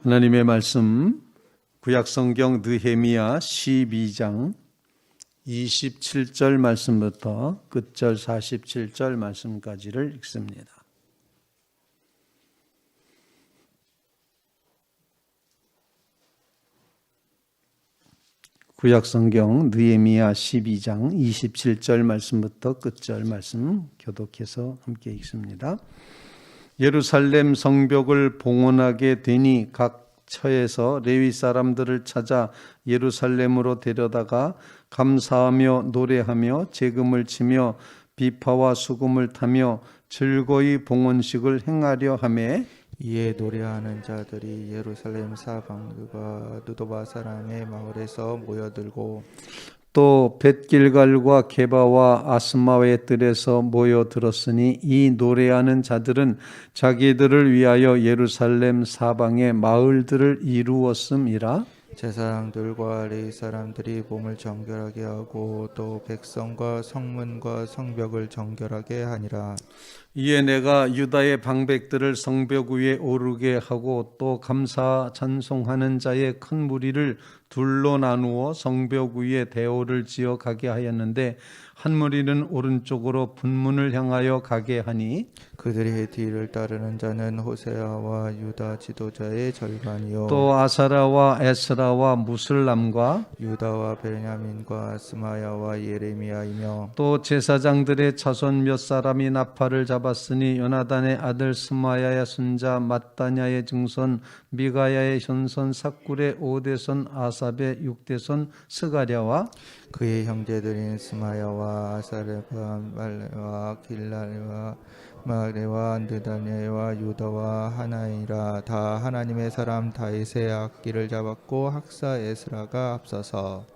하나님의 말씀 구약성경 느헤미야 12장 27절 말씀부터 끝절 47절 말씀까지를 읽습니다. 구약성경 느헤미야 12장 27절 말씀부터 끝절 말씀 교독해서 함께 읽습니다. 예루살렘 성벽을 봉헌하게 되니 각 처에서 레위 사람들을 찾아 예루살렘으로 데려다가 감사하며 노래하며 제금을 치며 비파와 수금을 타며 즐거이 봉헌식을 행하려 하매 이에 노래하는 자들이 예루살렘 사방과 누도바 사람의 마을에서 모여들고 또 벳길갈과 게바와 아스마의 뜰에서 모여들었으니 이 노래하는 자들은 자기들을 위하여 예루살렘 사방의 마을들을 이루었음이라. 제사장들과 레위 사람들이 몸을 정결하게 하고 또 백성과 성문과 성벽을 정결하게 하니라. 이에 내가 유다의 방백들을 성벽 위에 오르게 하고 또 감사 찬송하는 자의 큰 무리를 둘로 나누어 성벽 위에 대오를 지어 가게 하였는데 한 무리는 오른쪽으로 분문을 향하여 가게 하니 그들의 뒤를 따르는 자는 호세아와 유다 지도자의 절반이요 또 아사라와 에스라와 무슬람과 유다와 베냐민과 스마야와 예레미야이며 또 제사장들의 자손 몇 사람이 나팔을 잡았으니 요나단의 아들 스마야의 손자 mat다냐의 증손 미가야의 현손 삭굴의 5대손 아삽의 6대손 스가랴와 그의 형제들인 스마야와 아사레와 말레와 길랄과 마레와 느다냐와 유다와 하나이라. 다 하나님의 사람 다윗의 악기를 잡았고 학사 에스라가 앞서서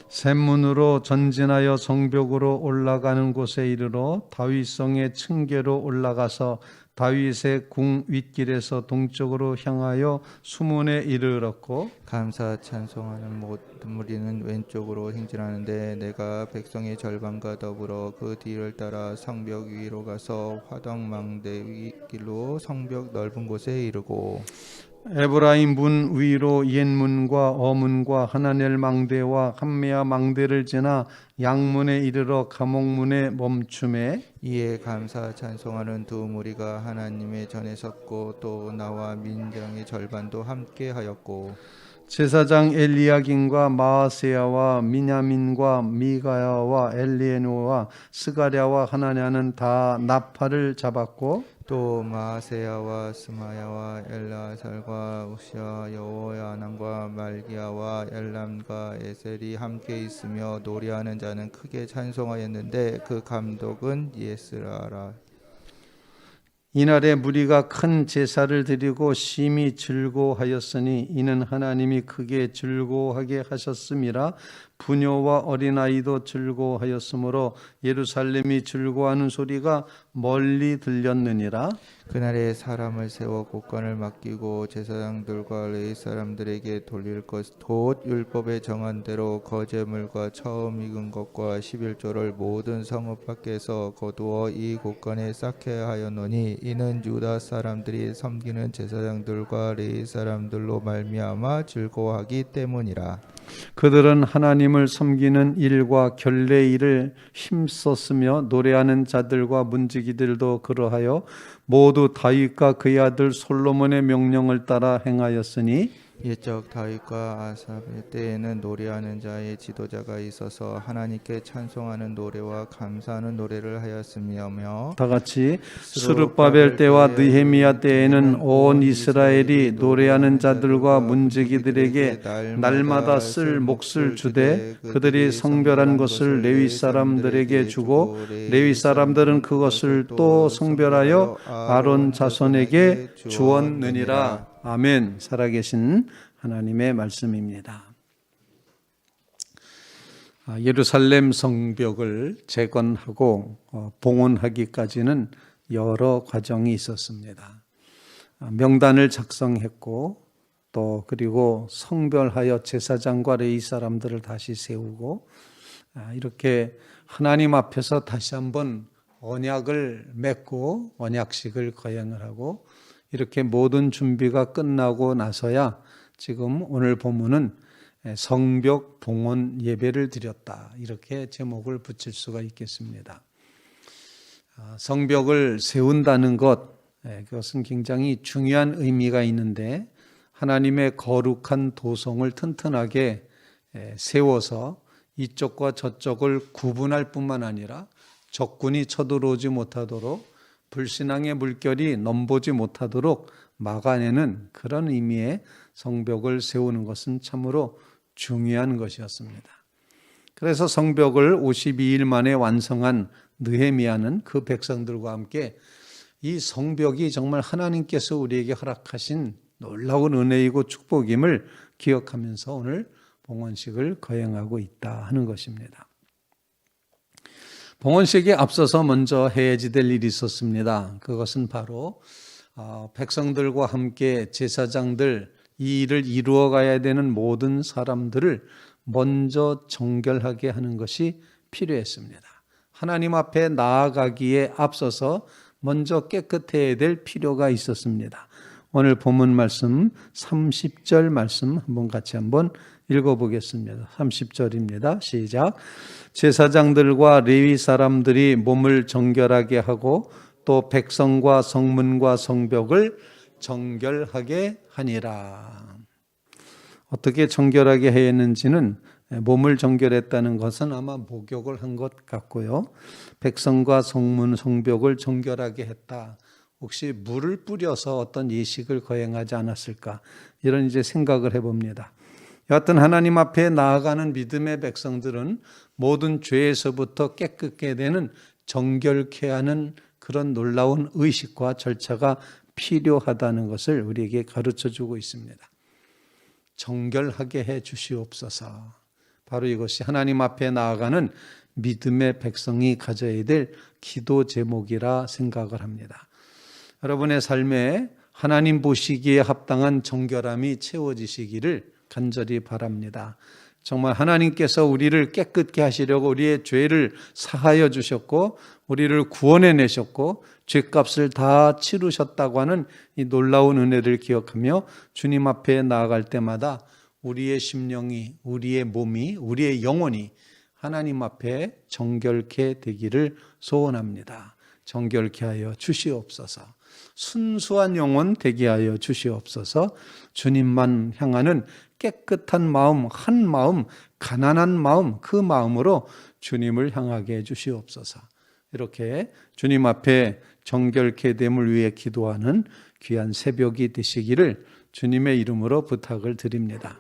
샘문으로 전진하여 성벽으로 올라가는 곳에 이르러 다윗성의 층계로 올라가서 다윗의 궁 윗길에서 동쪽으로 향하여 수문에 이르렀고 감사 찬송하는 모든 무리는 왼쪽으로 행진하는데 내가 백성의 절반과 더불어 그 뒤를 따라 성벽 위로 가서 화덕망대 길로 성벽 넓은 곳에 이르고 에브라임 문 위로 옛문과 어문과 하나넬 망대와 함메아 망대를 지나 양문에 이르러 감옥문에 멈춤에 이에 감사 찬송하는 두 무리가 하나님의 전에 섰고 또 나와 민정의 절반도 함께 하였고 제사장 엘리야긴과 마아세야와 미냐민과 미가야와 엘리에노와 스가랴와 하나냐는 다 나팔을 잡았고 또 마아세야와 스마야와 엘라살과 우시아 여호야난과 말기야와 엘람과 에셀이 함께 있으며 노래하는 자는 크게 찬송하였는데 그 감독은 예스라라. 이날에 무리가 큰 제사를 드리고 심히 즐거워하였으니 이는 하나님이 크게 즐거워하게 하셨음이라. 부녀와 어린아이도 즐거워하였으므로 예루살렘이 즐거워하는 소리가 멀리 들렸느니라. 그날에 사람을 세워 곳간을 맡기고 제사장들과 레위 사람들에게 돌릴 것 곧 율법에 정한 대로 거제물과 처음 익은 것과 11조를 모든 성읍 밖에서 거두어 이 곳간에 쌓게 하였노니 이는 유다 사람들이 섬기는 제사장들과 레위 사람들로 말미암아 즐거워하기 때문이라. 그들은 하나님을 섬기는 일과 결례 일을 힘썼으며 노래하는 자들과 문지기들도 그러하여 모두 다윗과 그의 아들 솔로몬의 명령을 따라 행하였으니 옛적 다윗과 아삽의 때에는 노래하는 자의 지도자가 있어서 하나님께 찬송하는 노래와 감사하는 노래를 하였으며 다 같이 스룹바벨 때와 느헤미야 때에는 온 이스라엘이 노래하는 자들과 문지기들에게 날마다 쓸 몫을 주되 그들이 성별한 것을 레위 사람들에게 주고 레위 사람들은 그것을 또 성별하여 아론 자손에게 주었느니라. 아멘. 살아계신 하나님의 말씀입니다. 예루살렘 성벽을 재건하고 봉헌하기까지는 여러 과정이 있었습니다. 명단을 작성했고 또 그리고 성별하여 제사장과 레위 사람들을 다시 세우고 이렇게 하나님 앞에서 다시 한번 언약을 맺고 언약식을 거행을 하고 이렇게 모든 준비가 끝나고 나서야 지금 오늘 본문은 성벽 봉헌 예배를 드렸다, 이렇게 제목을 붙일 수가 있겠습니다. 성벽을 세운다는 것, 그것은 굉장히 중요한 의미가 있는데, 하나님의 거룩한 도성을 튼튼하게 세워서 이쪽과 저쪽을 구분할 뿐만 아니라 적군이 쳐들어오지 못하도록, 불신앙의 물결이 넘보지 못하도록 막아내는 그런 의미의 성벽을 세우는 것은 참으로 중요한 것이었습니다. 그래서 성벽을 52일 만에 완성한 느헤미야는 그 백성들과 함께 이 성벽이 정말 하나님께서 우리에게 허락하신 놀라운 은혜이고 축복임을 기억하면서 오늘 봉헌식을 거행하고 있다 하는 것입니다. 봉헌식에 앞서서 먼저 해야지 될 일이 있었습니다. 그것은 바로 백성들과 함께 제사장들, 이 일을 이루어 가야 되는 모든 사람들을 먼저 정결하게 하는 것이 필요했습니다. 하나님 앞에 나아가기에 앞서서 먼저 깨끗해야 될 필요가 있었습니다. 오늘 본문 말씀 30절 말씀 같이 한번 읽어보겠습니다. 30절입니다. 시작. 제사장들과 레위 사람들이 몸을 정결하게 하고 또 백성과 성문과 성벽을 정결하게 하니라. 어떻게 정결하게 했는지는, 몸을 정결했다는 것은 아마 목욕을 한 것 같고요. 백성과 성문, 성벽을 정결하게 했다. 혹시 물을 뿌려서 어떤 예식을 거행하지 않았을까? 이런 이제 생각을 해봅니다. 여하튼 하나님 앞에 나아가는 믿음의 백성들은 모든 죄에서부터 깨끗게 되는, 정결케 하는 그런 놀라운 의식과 절차가 필요하다는 것을 우리에게 가르쳐 주고 있습니다. 정결하게 해 주시옵소서. 바로 이것이 하나님 앞에 나아가는 믿음의 백성이 가져야 될 기도 제목이라 생각을 합니다. 여러분의 삶에 하나님 보시기에 합당한 정결함이 채워지시기를 간절히 바랍니다. 정말 하나님께서 우리를 깨끗게 하시려고 우리의 죄를 사하여 주셨고 우리를 구원해 내셨고 죄값을 다 치르셨다고 하는 이 놀라운 은혜를 기억하며 주님 앞에 나아갈 때마다 우리의 심령이, 우리의 몸이, 우리의 영혼이 하나님 앞에 정결케 되기를 소원합니다. 정결케 하여 주시옵소서. 순수한 영혼 되게 하여 주시옵소서. 주님만 향하는 깨끗한 마음, 한 마음, 가난한 마음, 그 마음으로 주님을 향하게 해 주시옵소서. 이렇게 주님 앞에 정결케 됨을 위해 기도하는 귀한 새벽이 되시기를 주님의 이름으로 부탁을 드립니다.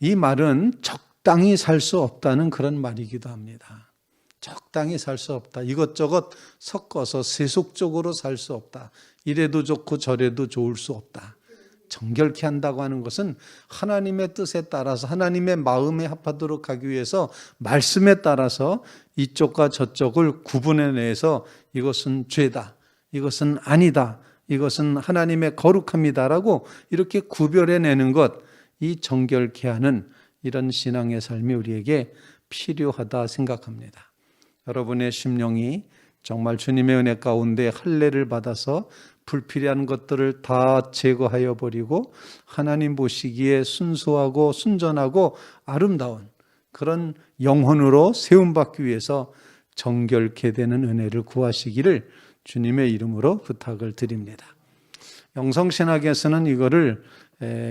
이 말은 적당히 살 수 없다는 그런 말이기도 합니다. 적당히 살 수 없다. 이것저것 섞어서 세속적으로 살 수 없다. 이래도 좋고 저래도 좋을 수 없다. 정결케 한다고 하는 것은 하나님의 뜻에 따라서 하나님의 마음에 합하도록 하기 위해서 말씀에 따라서 이쪽과 저쪽을 구분해내서 이것은 죄다, 이것은 아니다, 이것은 하나님의 거룩합니다라고 이렇게 구별해내는 것, 이 정결케 하는 이런 신앙의 삶이 우리에게 필요하다 생각합니다. 여러분의 심령이 정말 주님의 은혜 가운데 할례를 받아서 불필요한 것들을 다 제거하여 버리고 하나님 보시기에 순수하고 순전하고 아름다운 그런 영혼으로 세움받기 위해서 정결케 되는 은혜를 구하시기를 주님의 이름으로 부탁을 드립니다. 영성신학에서는 이거를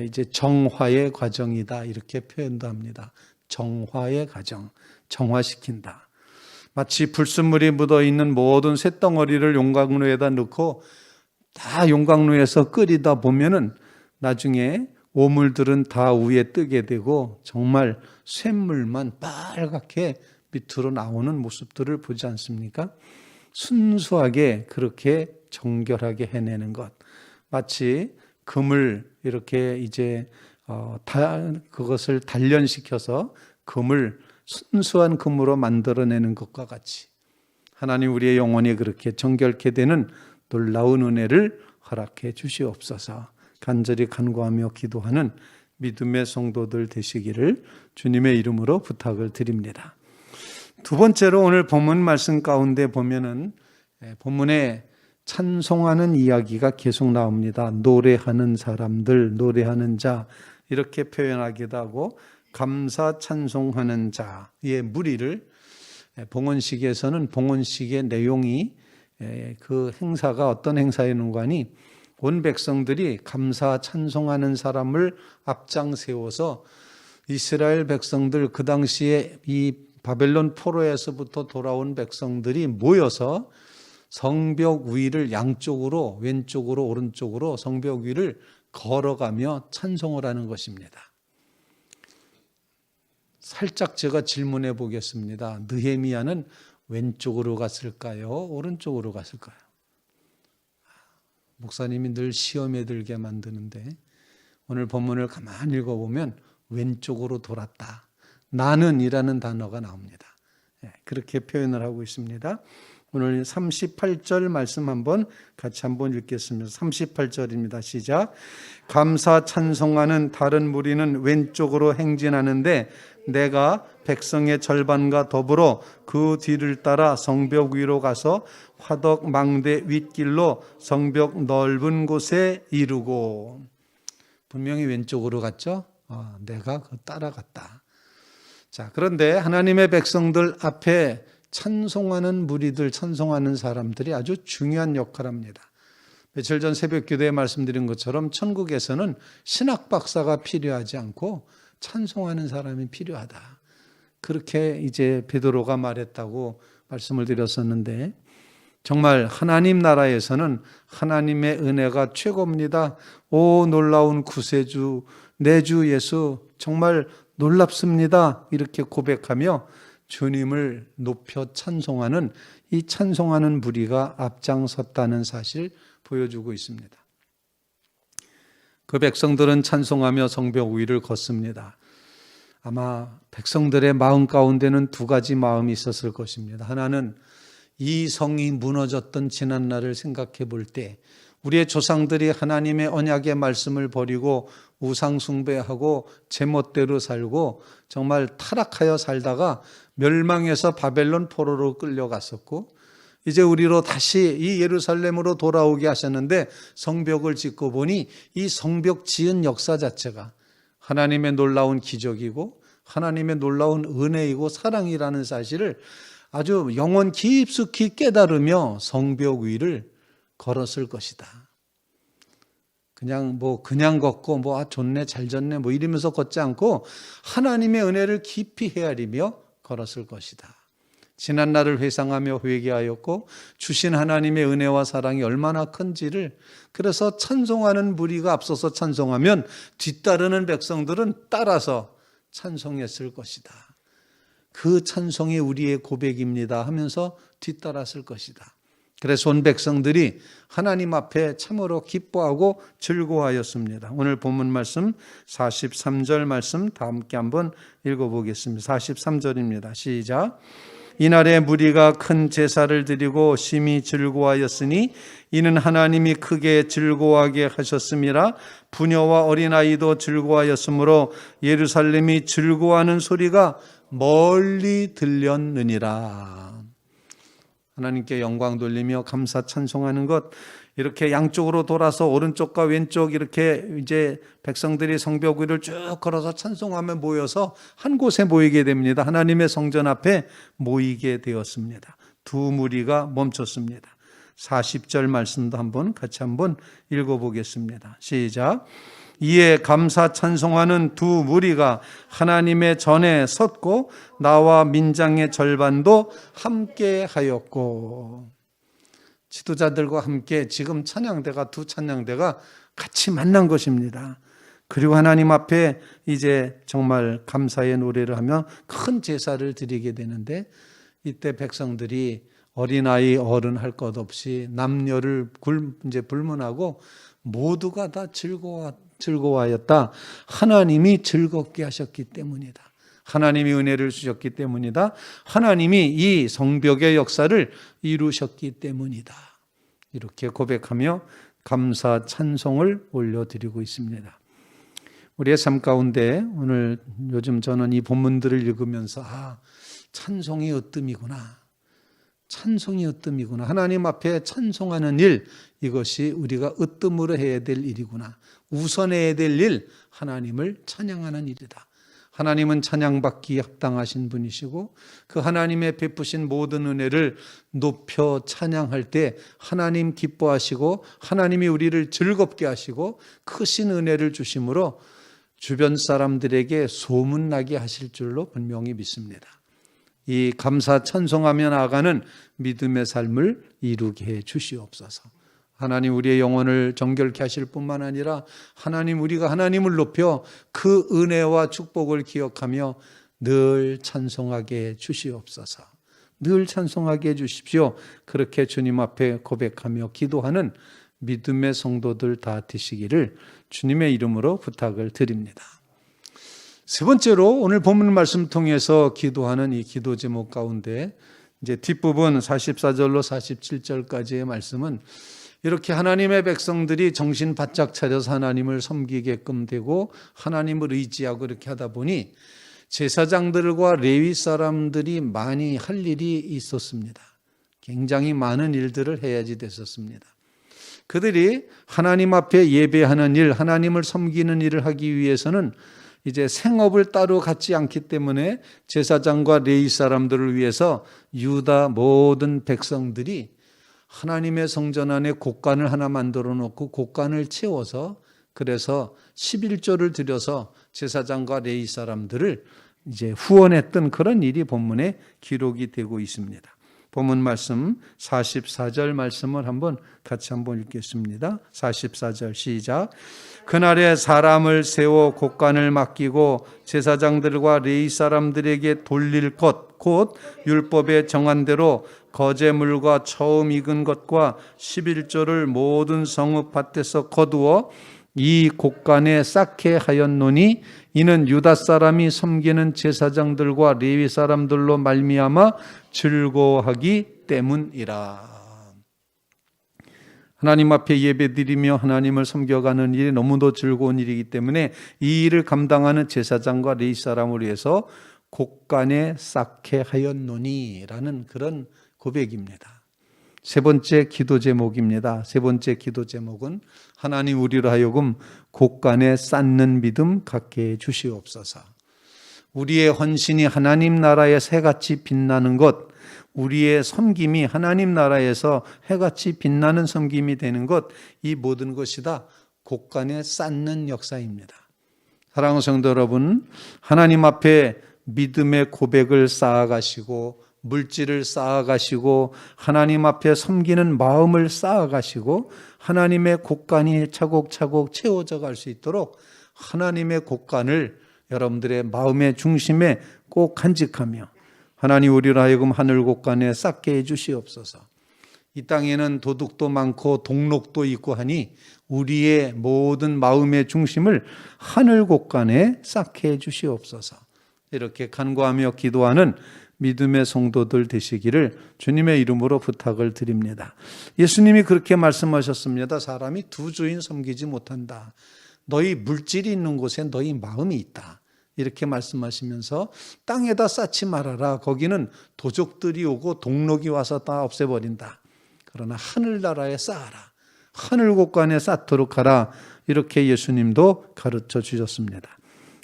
이제 정화의 과정이다 이렇게 표현도 합니다. 정화의 과정, 정화시킨다. 마치 불순물이 묻어있는 모든 쇳덩어리를 용광로에다 넣고 다 용광로에서 끓이다 보면은 나중에 오물들은 다 위에 뜨게 되고 정말 쇳물만 빨갛게 밑으로 나오는 모습들을 보지 않습니까? 순수하게 그렇게 정결하게 해내는 것. 마치 금을 이렇게 이제 그것을 단련시켜서 금을 순수한 금으로 만들어내는 것과 같이 하나님 우리의 영혼이 그렇게 정결케 되는 놀라운 은혜를 허락해 주시옵소서. 간절히 간구하며 기도하는 믿음의 성도들 되시기를 주님의 이름으로 부탁을 드립니다. 두 번째로 오늘 본문 말씀 가운데 보면은 본문에 찬송하는 이야기가 계속 나옵니다. 노래하는 사람들, 노래하는 자 이렇게 표현하기도 하고 감사 찬송하는 자의 무리를 봉헌식에서는 봉헌식의 내용이 그 행사가 어떤 행사였는가 하니 온 백성들이 감사 찬송하는 사람을 앞장 세워서 이스라엘 백성들 그 당시에 이 바벨론 포로에서부터 돌아온 백성들이 모여서 성벽 위를 양쪽으로 왼쪽으로 오른쪽으로 성벽 위를 걸어가며 찬송을 하는 것입니다. 살짝 제가 질문해 보겠습니다. 느헤미야는 왼쪽으로 갔을까요? 오른쪽으로 갔을까요? 목사님이 늘 시험에 들게 만드는데 오늘 본문을 가만히 읽어보면 왼쪽으로 돌았다. 나는이라는 단어가 나옵니다. 그렇게 표현을 하고 있습니다. 오늘 38절 말씀 같이 한번 읽겠습니다. 38절입니다. 시작. 감사 찬송하는 다른 무리는 왼쪽으로 행진하는데 내가 백성의 절반과 더불어 그 뒤를 따라 성벽 위로 가서 화덕 망대 윗길로 성벽 넓은 곳에 이르고. 분명히 왼쪽으로 갔죠? 내가 따라갔다. 자, 그런데 하나님의 백성들 앞에 찬송하는 무리들, 찬송하는 사람들이 아주 중요한 역할을 합니다. 며칠 전 새벽 기도에 말씀드린 것처럼 천국에서는 신학 박사가 필요하지 않고 찬송하는 사람이 필요하다. 그렇게 이제 베드로가 말했다고 말씀을 드렸었는데 정말 하나님 나라에서는 하나님의 은혜가 최고입니다. 오 놀라운 구세주, 내 주 예수 정말 놀랍습니다. 이렇게 고백하며 주님을 높여 찬송하는 이 찬송하는 무리가 앞장섰다는 사실 보여주고 있습니다. 그 백성들은 찬송하며 성벽 위를 걷습니다. 아마 백성들의 마음 가운데는 두 가지 마음이 있었을 것입니다. 하나는 이 성이 무너졌던 지난날을 생각해 볼 때 우리의 조상들이 하나님의 언약의 말씀을 버리고 우상 숭배하고 제멋대로 살고 정말 타락하여 살다가 멸망해서 바벨론 포로로 끌려갔었고 이제 우리로 다시 이 예루살렘으로 돌아오게 하셨는데 성벽을 짓고 보니 이 성벽 지은 역사 자체가 하나님의 놀라운 기적이고 하나님의 놀라운 은혜이고 사랑이라는 사실을 아주 영혼 깊숙이 깨달으며 성벽 위를 걸었을 것이다. 그냥 걷고 좋네 잘 졌네 이러면서 걷지 않고 하나님의 은혜를 깊이 헤아리며 걸었을 것이다. 지난 날을 회상하며 회개하였고 주신 하나님의 은혜와 사랑이 얼마나 큰지를 그래서 찬송하는 무리가 앞서서 찬송하면 뒤따르는 백성들은 따라서 찬송했을 것이다. 그 찬송이 우리의 고백입니다 하면서 뒤따랐을 것이다. 그래서 온 백성들이 하나님 앞에 참으로 기뻐하고 즐거워하였습니다. 오늘 본문 말씀 43절 말씀 다 함께 한번 읽어보겠습니다. 43절입니다. 시작. 이날에 무리가 큰 제사를 드리고 심히 즐거워하였으니 이는 하나님이 크게 즐거워하게 하셨음이라. 부녀와 어린아이도 즐거워하였으므로 예루살렘이 즐거워하는 소리가 멀리 들렸느니라. 하나님께 영광 돌리며 감사 찬송하는 것, 이렇게 양쪽으로 돌아서 오른쪽과 왼쪽 이렇게 이제 백성들이 성벽 위를 쭉 걸어서 찬송하며 모여서 한 곳에 모이게 됩니다. 하나님의 성전 앞에 모이게 되었습니다. 두 무리가 멈췄습니다. 40절 말씀도 같이 한번 읽어보겠습니다. 시작. 이에 감사 찬송하는 두 무리가 하나님의 전에 섰고 나와 민장의 절반도 함께 하였고. 지도자들과 함께 지금 두 찬양대가 같이 만난 것입니다. 그리고 하나님 앞에 이제 정말 감사의 노래를 하며 큰 제사를 드리게 되는데 이때 백성들이 어린아이 어른 할 것 없이 남녀를 이제 불문하고 모두가 다 즐거워하였다. 하나님이 즐겁게 하셨기 때문이다. 하나님이 은혜를 주셨기 때문이다. 하나님이 이 성벽의 역사를 이루셨기 때문이다. 이렇게 고백하며 감사 찬송을 올려드리고 있습니다. 우리의 삶 가운데 오늘 요즘 저는 이 본문들을 읽으면서 찬송이 으뜸이구나. 찬송이 으뜸이구나. 하나님 앞에 찬송하는 일, 이것이 우리가 으뜸으로 해야 될 일이구나. 우선해야 될 일, 하나님을 찬양하는 일이다. 하나님은 찬양받기 합당하신 분이시고 그 하나님의 베푸신 모든 은혜를 높여 찬양할 때 하나님 기뻐하시고 하나님이 우리를 즐겁게 하시고 크신 은혜를 주심으로 주변 사람들에게 소문나게 하실 줄로 분명히 믿습니다. 이 감사 찬송하며 나아가는 믿음의 삶을 이루게 해 주시옵소서. 하나님 우리의 영혼을 정결케 하실 뿐만 아니라 하나님 우리가 하나님을 높여 그 은혜와 축복을 기억하며 늘 찬송하게 해 주시옵소서. 늘 찬송하게 해 주십시오. 그렇게 주님 앞에 고백하며 기도하는 믿음의 성도들 다 되시기를 주님의 이름으로 부탁을 드립니다. 세 번째로 오늘 본문 말씀 통해서 기도하는 이 기도 제목 가운데 이제 뒷부분 44절로 47절까지의 말씀은 이렇게 하나님의 백성들이 정신 바짝 차려서 하나님을 섬기게끔 되고 하나님을 의지하고 이렇게 하다 보니 제사장들과 레위 사람들이 많이 할 일이 있었습니다. 굉장히 많은 일들을 해야지 됐었습니다. 그들이 하나님 앞에 예배하는 일, 하나님을 섬기는 일을 하기 위해서는 이제 생업을 따로 갖지 않기 때문에 제사장과 레위 사람들을 위해서 유다 모든 백성들이 하나님의 성전 안에 곡간을 하나 만들어 놓고 곡간을 채워서 그래서 11조를 들여서 제사장과 레위 사람들을 이제 후원했던 그런 일이 본문에 기록이 되고 있습니다. 본문 말씀 44절 말씀을 같이 한번 읽겠습니다. 44절 시작. 그날에 사람을 세워 곡간을 맡기고 제사장들과 레위 사람들에게 돌릴 것 곧 율법에 정한 대로 거제물과 처음 익은 것과 11조를 모든 성읍 밭에서 거두어 이 곡간에 쌓게 하였노니 이는 유다 사람이 섬기는 제사장들과 레위 사람들로 말미암아 즐거워하기 때문이라. 하나님 앞에 예배드리며 하나님을 섬겨가는 일이 너무도 즐거운 일이기 때문에 이 일을 감당하는 제사장과 레위 사람을 위해서 곡간에 쌓게 하였노니 라는 그런 고백입니다. 세 번째 기도 제목입니다. 세 번째 기도 제목은 하나님 우리로 하여금 곡간에 쌓는 믿음 갖게 해 주시옵소서. 우리의 헌신이 하나님 나라의 새같이 빛나는 것, 우리의 섬김이 하나님 나라에서 해같이 빛나는 섬김이 되는 것, 이 모든 것이 다 곡간에 쌓는 역사입니다. 사랑하는 성도 여러분, 하나님 앞에 믿음의 고백을 쌓아가시고 물질을 쌓아가시고 하나님 앞에 섬기는 마음을 쌓아가시고 하나님의 곡간이 차곡차곡 채워져 갈 수 있도록 하나님의 곡간을 여러분들의 마음의 중심에 꼭 간직하며 하나님 우리로 하여금 하늘 곡간에 쌓게 해 주시옵소서. 이 땅에는 도둑도 많고 동록도 있고 하니 우리의 모든 마음의 중심을 하늘 곡간에 쌓게 해 주시옵소서. 이렇게 간구하며 기도하는 믿음의 성도들 되시기를 주님의 이름으로 부탁을 드립니다. 예수님이 그렇게 말씀하셨습니다. 사람이 두 주인 섬기지 못한다. 너희 물질이 있는 곳에 너희 마음이 있다. 이렇게 말씀하시면서 땅에다 쌓지 말아라. 거기는 도적들이 오고 동록이 와서 다 없애버린다. 그러나 하늘나라에 쌓아라. 하늘 곳간에 쌓도록 하라. 이렇게 예수님도 가르쳐 주셨습니다.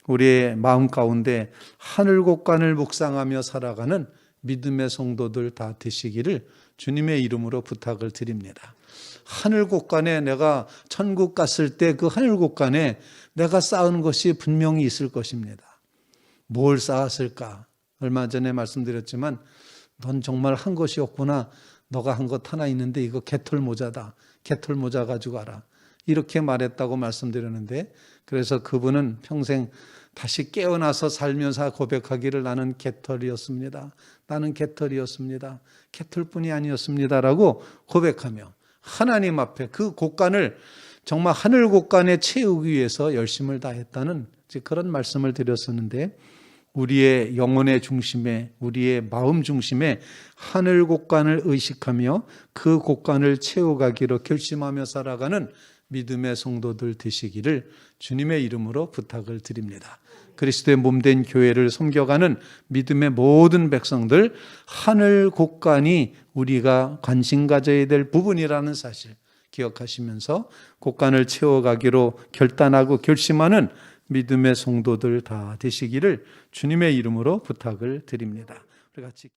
우리의 마음 가운데 하늘 곳간을 묵상하며 살아가는 믿음의 성도들 다 되시기를 주님의 이름으로 부탁을 드립니다. 하늘 곳간에 내가 천국 갔을 때 그 하늘 곳간에 내가 쌓은 것이 분명히 있을 것입니다. 뭘 쌓았을까? 얼마 전에 말씀드렸지만 넌 정말 한 것이 없구나. 너가 한 것 하나 있는데 이거 개털 모자다. 개털 모자 가지고 와라. 이렇게 말했다고 말씀드렸는데 그래서 그분은 평생 다시 깨어나서 살면서 고백하기를 나는 개털이었습니다. 나는 개털이었습니다. 개털뿐이 아니었습니다라고 고백하며 하나님 앞에 그 곳간을 정말 하늘 곳간에 채우기 위해서 열심을 다했다는 그런 말씀을 드렸었는데 우리의 영혼의 중심에, 우리의 마음 중심에 하늘 곳간을 의식하며 그 곳간을 채워가기로 결심하며 살아가는 믿음의 성도들 되시기를 주님의 이름으로 부탁을 드립니다. 그리스도의 몸된 교회를 섬겨가는 믿음의 모든 백성들, 하늘 곳간이 우리가 관심 가져야 될 부분이라는 사실 기억하시면서 곳간을 채워가기로 결단하고 결심하는 믿음의 성도들 다 되시기를 주님의 이름으로 부탁을 드립니다. 우리 같이